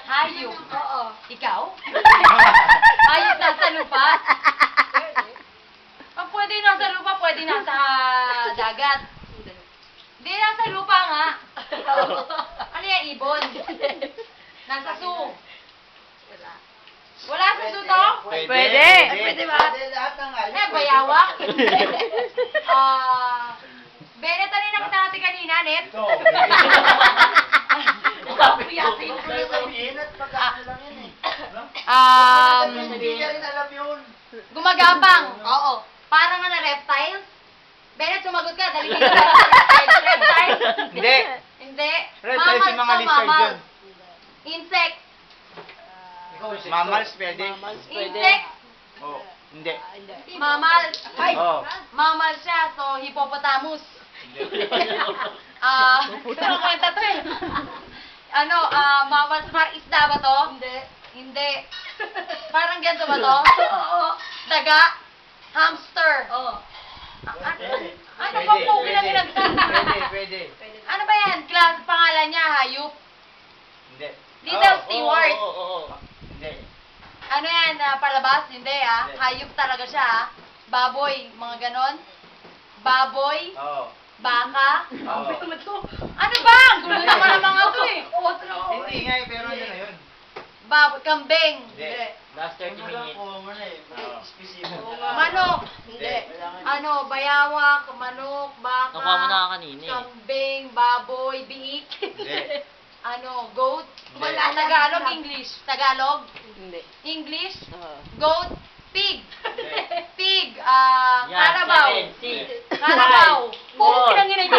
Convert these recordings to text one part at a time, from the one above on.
Hayop. Oo. Ikaw? Hayop nasa lupa? Pag pwede nasa lupa, pwede nasa dagat. Hindi, nasa lupa nga. Ano yan, ibon? Nasa zoo. Wala. Wala sa zoo to? Pwede. Pwede ba? Pwede lahat ng hayop. Eh, bayawak? Bennett, ano yung nakita natin kanina, Net? Ito. Papuyasin ko Dahil ito. sabihin at magkano lang yun eh. No? Hindi niya rin alam yun. Gumagapang. Oo. Parang ano, reptiles? Bennett, sumagot ka. Dali ka reptiles. Hindi. Hindi. Reptiles yung mga lizard yun. Insect. Ikaw, sexo. Mammals pwede. Insect. Oh, hindi. Mammal. Oh. Mammal siya. So, hippopotamus. Pero kwenta to eh. Mammal sa isda ba to? Hindi. Hindi. Parang ganito ba to? Oo. Daga? Hamster? Oo. Ano ba po pinag Pwede. Ano ba yan? Class pangalan niya, hayop? Hindi. Little Stewart. Oo. Hindi. Ano yan, palabas? Hindi ah. Hayop talaga siya ah. Baboy, mga ganon. Baboy, Oo. baka. Oo. Ano ba? Ang gulo naman ang mga to eh. Otro. Hindi nga eh, pero yun na yun. Baboy, kambing. Hindi. Last 30 Ano lang minutes. kung ano eh. Oo. Specific. Manok. Hindi. Ano, bayawak, manok, baka. Nakuha mo na kanina eh. Kambing, baboy, biik. Hindi. Ano, goat. Wala lang. Tagalog, English. Tagalog, Hindi. English. Oo. Goat, pig. Hindi. Pig, Yan, Carabao. 7, 6, Carabao. Puki lang yun.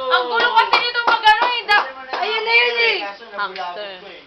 Ang gulo kasi nito mag-ano eh. Ayun na yun eh. Kaso nabulabog Hamster. ko eh.